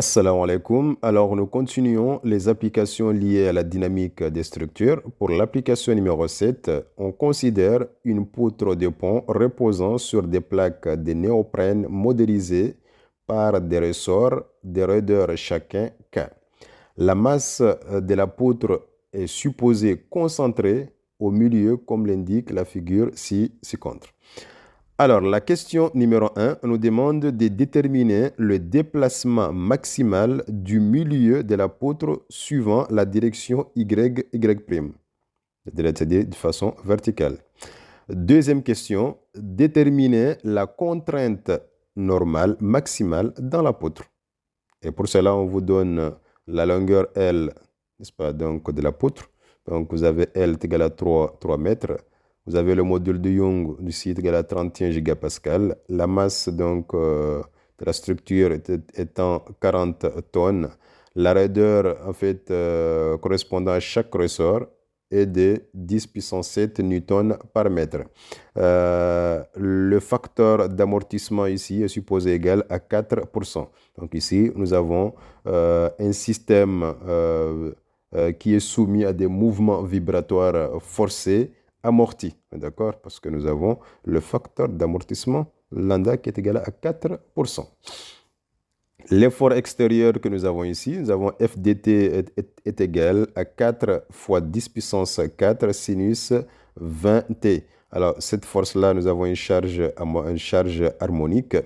Assalamu alaikum. Alors, nous continuons les applications liées à la dynamique des structures. Pour l'application numéro 7, on considère une poutre de pont reposant sur des plaques de néoprène modélisées par des ressorts de raideur chacun K. La masse de la poutre est supposée concentrée au milieu, comme l'indique la figure ci-contre. Alors, la question numéro 1 nous demande de déterminer le déplacement maximal du milieu de la poutre suivant la direction Y', c'est-à-dire de façon verticale. Deuxième question, déterminer la contrainte normale maximale dans la poutre. Et pour cela, on vous donne la longueur L, n'est-ce pas, donc de la poutre. Donc, vous avez L égale à 3 mètres. Vous avez le module de Young du site égal à 31 gigapascal. La masse donc, de la structure étant 40 tonnes. La raideur en fait correspondant à chaque ressort est de 10 puissance 7 newtons par mètre. Le facteur d'amortissement ici est supposé égal à 4%. Donc ici, nous avons un système qui est soumis à des mouvements vibratoires forcés amorti, d'accord? Parce que nous avons le facteur d'amortissement lambda qui est égal à 4%. L'effort extérieur que nous avons ici, nous avons FDT est égal à 4 fois 10 puissance 4 sinus 20T. Alors, cette force-là, nous avons une charge harmonique.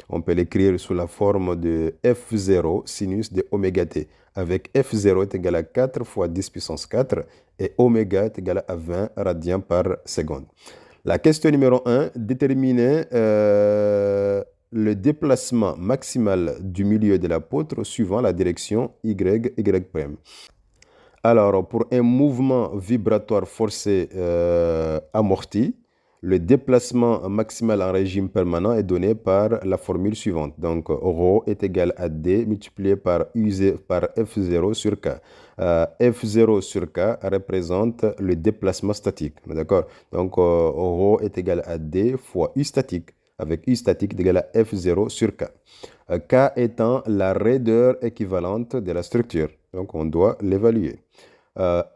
On peut l'écrire sous la forme de F0 sinus de oméga T. Avec F0 est égal à 4 fois 10 puissance 4 et oméga est égal à 20 radians par seconde. La question numéro 1, déterminer le déplacement maximal du milieu de la poutre suivant la direction Y'. Alors, pour un mouvement vibratoire forcé amorti, le déplacement maximal en régime permanent est donné par la formule suivante. Donc, ρ est égal à D multiplié par F0 sur K. F0 sur K représente le déplacement statique. D'accord? Donc, ρ est égal à D fois U statique, avec U statique est égal à F0 sur K. K étant la raideur équivalente de la structure. Donc, on doit l'évaluer.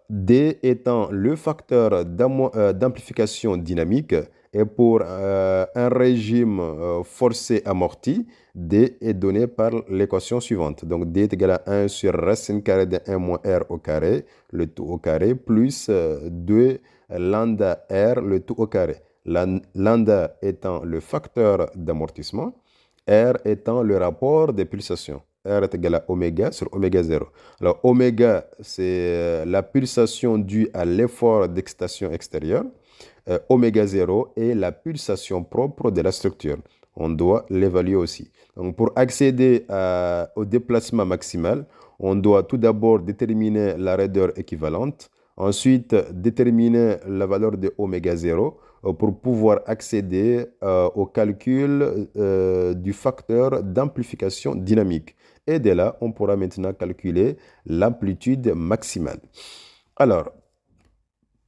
D étant le facteur d'amplification dynamique et pour un régime forcé amorti, D est donné par l'équation suivante. Donc, D est égal à 1 sur racine carrée de 1 moins R au carré, le tout au carré, plus 2 lambda R, le tout au carré. Lambda étant le facteur d'amortissement, R étant le rapport des pulsations. R est égal à oméga sur oméga 0. Alors, oméga, c'est la pulsation due à l'effort d'excitation extérieure. Oméga 0 est la pulsation propre de la structure. On doit l'évaluer aussi. Donc, pour accéder au déplacement maximal, on doit tout d'abord déterminer la raideur équivalente. Ensuite, déterminer la valeur de oméga 0 pour pouvoir accéder au calcul du facteur d'amplification dynamique. Et de là, on pourra maintenant calculer l'amplitude maximale. Alors,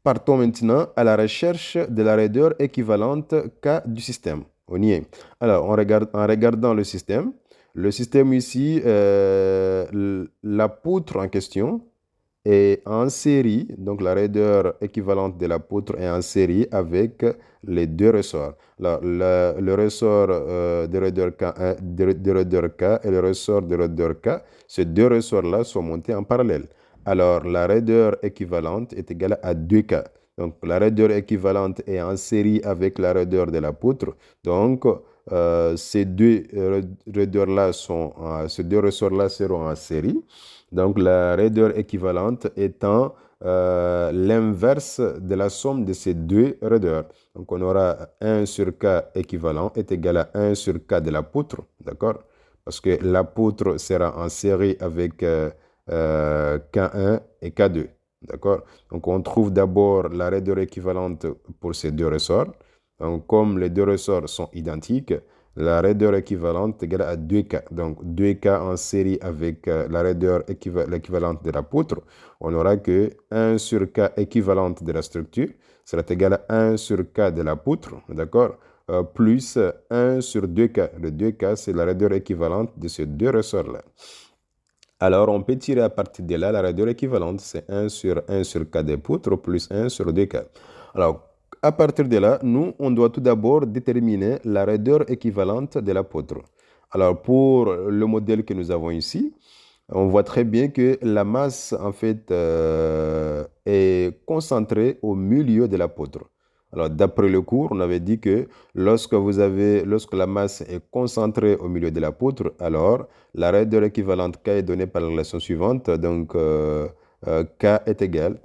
partons maintenant à la recherche de la raideur équivalente K du système. On y est. Alors, en regardant le système ici, la poutre en question est en série, donc la raideur équivalente de la poutre est en série avec les deux ressorts. Alors, le ressort de raideur K1, de raideur K et le ressort de raideur K, ces deux ressorts-là sont montés en parallèle. Alors, la raideur équivalente est égale à 2K. Donc, la raideur équivalente est en série avec la raideur de la poutre. Donc, ces deux raideurs-là ces deux ressorts-là seront en série. Donc, la raideur équivalente étant l'inverse de la somme de ces deux raideurs. Donc, on aura 1 sur K équivalent est égal à 1 sur K de la poutre, d'accord? Parce que la poutre sera en série avec K1 et K2, d'accord? Donc, on trouve d'abord la raideur équivalente pour ces deux ressorts. Donc, comme les deux ressorts sont identiques, la raideur équivalente est égale à 2K. Donc, 2K en série avec la raideur l'équivalente de la poutre, on n'aura que 1 sur K équivalente de la structure sera égal à 1 sur K de la poutre, d'accord, plus 1 sur 2K. Le 2K, c'est la raideur équivalente de ces deux ressorts-là. Alors, on peut tirer à partir de là la raideur équivalente. C'est 1 sur K des poutres plus 1 sur 2K. Alors, à partir de là, nous, on doit tout d'abord déterminer la raideur équivalente de la poutre. Alors, pour le modèle que nous avons ici, on voit très bien que la masse, en fait, est concentrée au milieu de la poutre. Alors, d'après le cours, on avait dit que lorsque la masse est concentrée au milieu de la poutre, alors la raideur équivalente K est donnée par la relation suivante. Donc, K est égal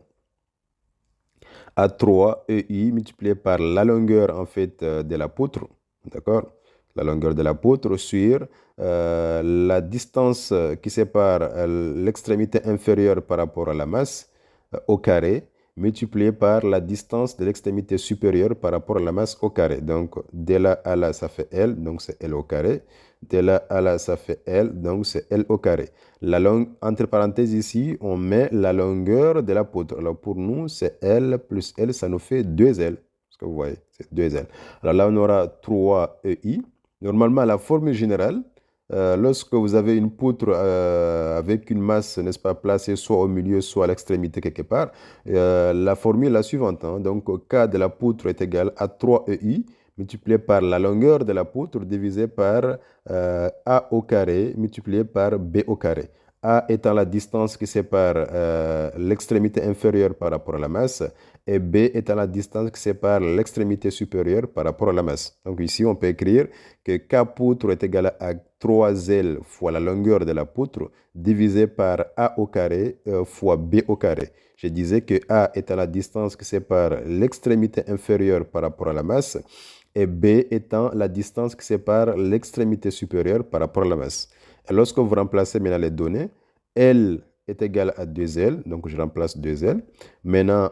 à 3 EI multiplié par la longueur, en fait, de la poutre. D'accord? La longueur de la poutre sur la distance qui sépare l'extrémité inférieure par rapport à la masse au carré, multiplié par la distance de l'extrémité supérieure par rapport à la masse au carré. Donc, de là à là, ça fait L, donc c'est L au carré. De là à là, ça fait L, donc c'est L au carré. Entre parenthèses ici, on met la longueur de la poutre. Alors, pour nous, c'est L plus L, ça nous fait 2L. Ce que vous voyez, c'est 2L. Alors là, on aura 3 EI. Normalement, la formule générale, lorsque vous avez une poutre avec une masse, n'est-ce pas, placée soit au milieu, soit à l'extrémité quelque part, la formule est la suivante. Hein. Donc, K de la poutre est égal à 3 EI multiplié par la longueur de la poutre divisé par A au carré multiplié par B au carré. A étant la distance qui sépare l'extrémité inférieure par rapport à la masse et B étant la distance qui sépare l'extrémité supérieure par rapport à la masse. Donc ici, on peut écrire que K poutre est égal à 3L fois la longueur de la poutre divisé par A au carré fois B au carré. Je disais que A étant la distance qui sépare l'extrémité inférieure par rapport à la masse et B étant la distance qui sépare l'extrémité supérieure par rapport à la masse. Et lorsque vous remplacez maintenant les données, L est égal à 2L, donc je remplace 2L. Maintenant,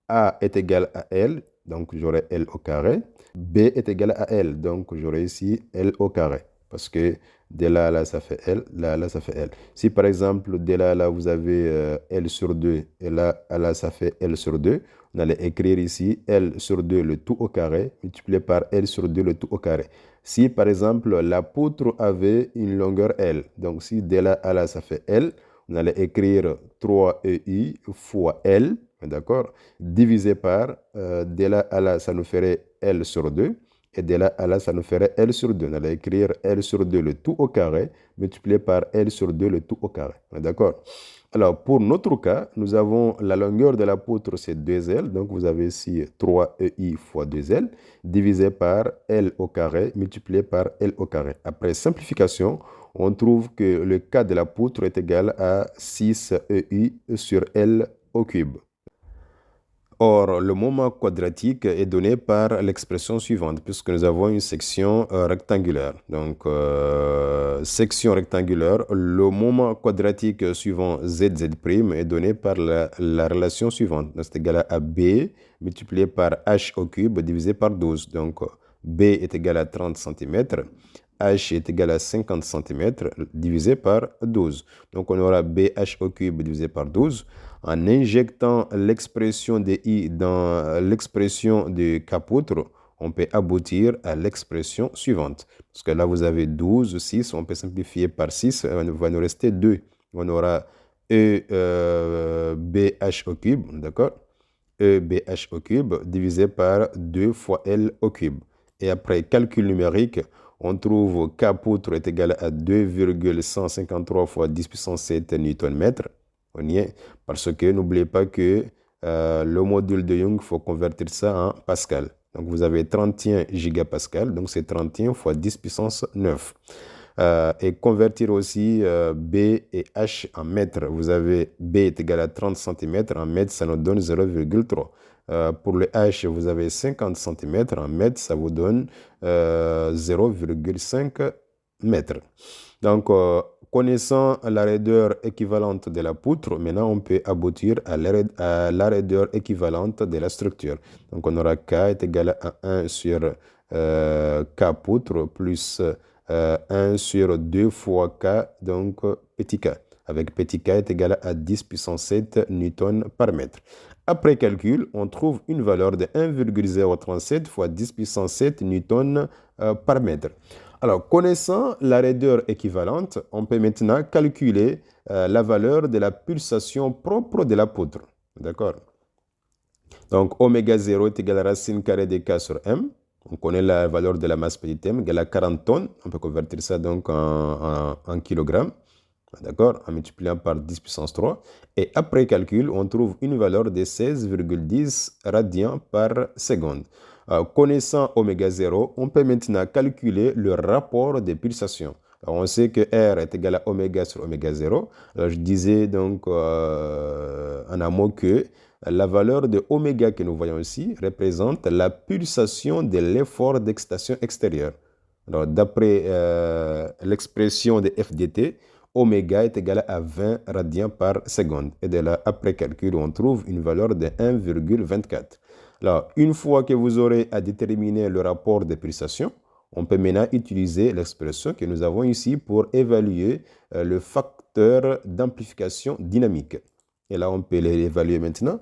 A est égal à L, donc j'aurai L au carré. B est égal à L, donc j'aurai ici L au carré. Parce que de là à là, ça fait L, là à là, ça fait L. Si par exemple, de là à là, vous avez L sur 2, et là à là, ça fait L sur 2, on allait écrire ici L sur 2 le tout au carré, multiplié par L sur 2 le tout au carré. Si par exemple, la poutre avait une longueur L, donc si de là à là, ça fait L, on allait écrire 3EI fois L, d'accord, divisé par, de là à là, ça nous ferait L sur 2. Et de là à là, ça nous ferait L sur 2. On allait écrire L sur 2 le tout au carré, multiplié par L sur 2 le tout au carré. D'accord? Alors, pour notre cas, nous avons la longueur de la poutre, c'est 2L. Donc, vous avez ici 3EI fois 2L, divisé par L au carré, multiplié par L au carré. Après simplification, on trouve que le K de la poutre est égal à 6EI sur L au cube. Or, le moment quadratique est donné par l'expression suivante, puisque nous avons une section rectangulaire. Donc, section rectangulaire, le moment quadratique suivant ZZ' est donné par la relation suivante. C'est égal à B multiplié par H au cube divisé par 12. Donc, B est égal à 30 cm. H est égal à 50 cm divisé par 12. Donc, on aura BH au cube divisé par 12. En injectant l'expression de I dans l'expression de K poutre, on peut aboutir à l'expression suivante. Parce que là, vous avez 12, 6, on peut simplifier par 6, il va nous rester 2. On aura BH au cube, d'accord? EBH au cube divisé par 2 fois L au cube. Et après calcul numérique, on trouve K poutre est égal à 2,153 fois 10 puissance 7 Nm. On y est. Parce que n'oubliez pas que le module de Young, il faut convertir ça en Pascal. Donc vous avez 31 gigapascal, donc c'est 31 fois 10 puissance 9. Et convertir aussi B et H en mètres. Vous avez B est égal à 30 cm, en mètres, ça nous donne 0,3. Pour le H, vous avez 50 cm, en mètres, ça vous donne 0,5 mètres. Donc, connaissant la raideur équivalente de la poutre, maintenant on peut aboutir à la raideur équivalente de la structure. Donc, on aura K est égal à 1 sur K poutre plus 1 sur 2 fois K, donc petit k. Avec petit k est égal à 10 puissance 7 newton par mètre. Après calcul, on trouve une valeur de 1,037 fois 10 puissance 7 newton par mètre. Alors, connaissant la raideur équivalente, on peut maintenant calculer la valeur de la pulsation propre de la poutre. D'accord? Donc, oméga 0 est égal à racine carrée de K sur M. On connaît la valeur de la masse petite m, égale à 40 tonnes. On peut convertir ça donc en kilogrammes. D'accord? En multipliant par 10 puissance 3. Et après calcul, on trouve une valeur de 16,10 radians par seconde. Connaissant oméga 0, on peut maintenant calculer le rapport des pulsations. Alors, on sait que R est égal à oméga sur oméga 0. Alors, je disais donc en amont que la valeur de oméga que nous voyons ici représente la pulsation de l'effort d'excitation extérieure. Alors, d'après l'expression de FDT, oméga est égal à 20 radians par seconde. Et de là, après calcul, on trouve une valeur de 1,24. Alors, une fois que vous aurez à déterminer le rapport de pulsation, on peut maintenant utiliser l'expression que nous avons ici pour évaluer le facteur d'amplification dynamique. Et là, on peut l'évaluer maintenant.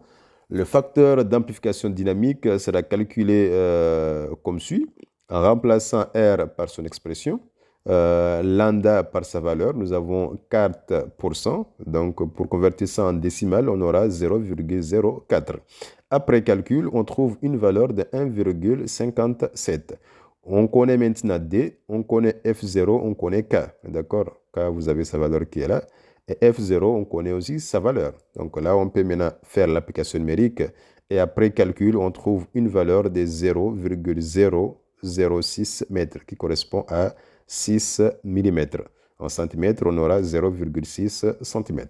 Le facteur d'amplification dynamique sera calculé comme suit, en remplaçant R par son expression, lambda par sa valeur, nous avons 4%. Donc, pour convertir ça en décimale, on aura 0,04. Après calcul, on trouve une valeur de 1,57. On connaît maintenant D, on connaît F0, on connaît K. D'accord? K, vous avez sa valeur qui est là. Et F0, on connaît aussi sa valeur. Donc là, on peut maintenant faire l'application numérique. Et après calcul, on trouve une valeur de 0,006 mètres qui correspond à 6 mm. En centimètres, on aura 0,6 cm.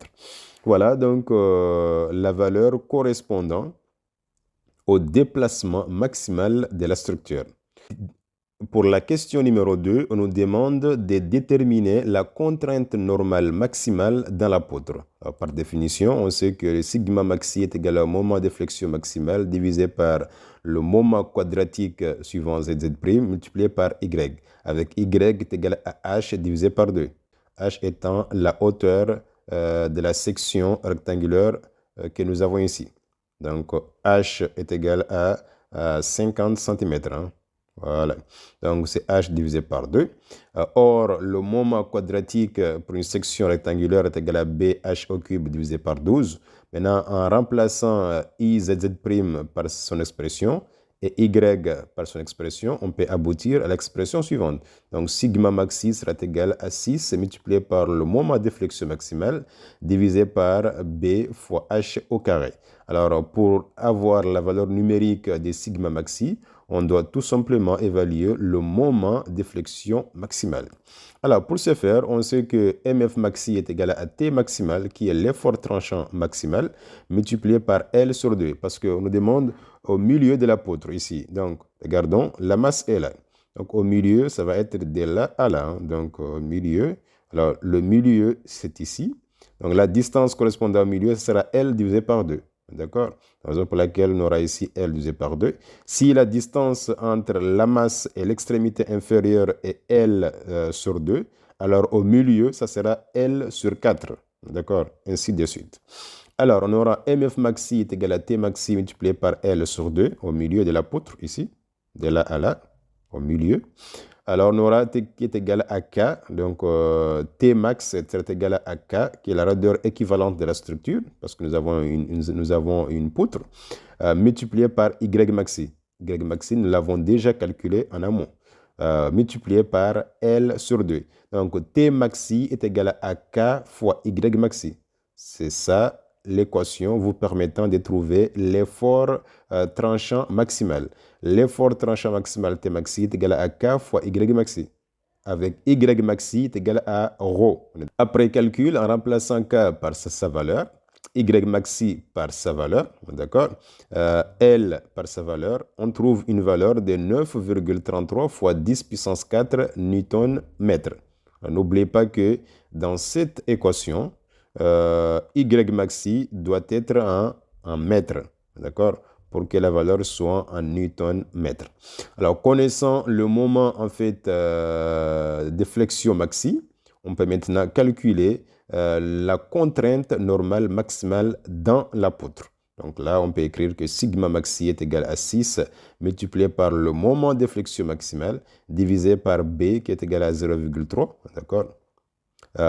Voilà donc la valeur correspondant au déplacement maximal de la structure. Pour la question numéro 2, on nous demande de déterminer la contrainte normale maximale dans la poutre. Alors, par définition, on sait que le sigma maxi est égal au moment de flexion maximale divisé par le moment quadratique suivant ZZ' multiplié par Y, avec Y est égal à H divisé par 2. H étant la hauteur de la section rectangulaire que nous avons ici. Donc, H est égal à 50 cm. Hein. Voilà. Donc, c'est H divisé par 2. Or, le moment quadratique pour une section rectangulaire est égal à BH au cube divisé par 12. Maintenant, en remplaçant IZZ' par son expression et Y par son expression, on peut aboutir à l'expression suivante. Donc, sigma maxi sera égal à 6 multiplié par le moment de flexion maximale divisé par B fois H au carré. Alors, pour avoir la valeur numérique de sigma maxi, on doit tout simplement évaluer le moment de flexion maximale. Alors, pour ce faire, on sait que MF maxi est égal à T maximal, qui est l'effort tranchant maximal, multiplié par L sur 2, parce qu'on nous demande au milieu de la poutre ici. Donc, regardons, la masse est là. Donc, au milieu, ça va être de là à là. Hein. Donc, au milieu, alors le milieu, c'est ici. Donc, la distance correspondant au milieu, ce sera L divisé par 2. D'accord? La raison pour laquelle on aura ici L divisé par 2. Si la distance entre la masse et l'extrémité inférieure est L sur 2, alors au milieu, ça sera L sur 4. D'accord? Ainsi de suite. Alors, on aura MF maxi est égal à T maxi multiplié par L sur 2 au milieu de la poutre, ici, de là à là, au milieu. Alors, on aura T qui est égal à K, donc T max est égal à K, qui est la raideur équivalente de la structure, parce que nous avons une poutre, multiplié par Y maxi. Y maxi, nous l'avons déjà calculé en amont, multiplié par L sur 2. Donc, T maxi est égal à K fois Y maxi. C'est ça l'équation vous permettant de trouver l'effort tranchant maximal. L'effort tranchant maximal T maxi est égal à K fois Y maxi. Avec Y maxi est égal à ρ. Après calcul, en remplaçant K par sa valeur, Y maxi par sa valeur, d'accord, L par sa valeur, on trouve une valeur de 9,33 fois 10 puissance 4 Newton mètre. N'oubliez pas que dans cette équation, Y maxi doit être en mètres, d'accord, pour que la valeur soit en Newton mètre. Alors, connaissant le moment en fait de flexion maxi, on peut maintenant calculer la contrainte normale maximale dans la poutre. Donc là, on peut écrire que sigma maxi est égal à 6 multiplié par le moment de flexion maximale divisé par B qui est égal à 0,3, d'accord?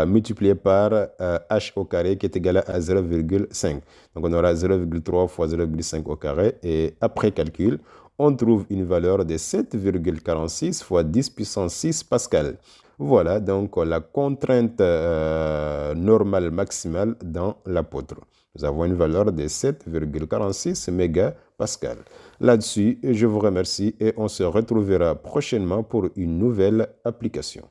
Multiplié par h au carré qui est égal à 0,5. Donc on aura 0,3 fois 0,5 au carré et après calcul, on trouve une valeur de 7,46 fois 10 puissance 6 pascal. Voilà donc la contrainte normale maximale dans l'apôtre. Nous avons une valeur de 7,46 mégapascal. Là-dessus, je vous remercie et on se retrouvera prochainement pour une nouvelle application.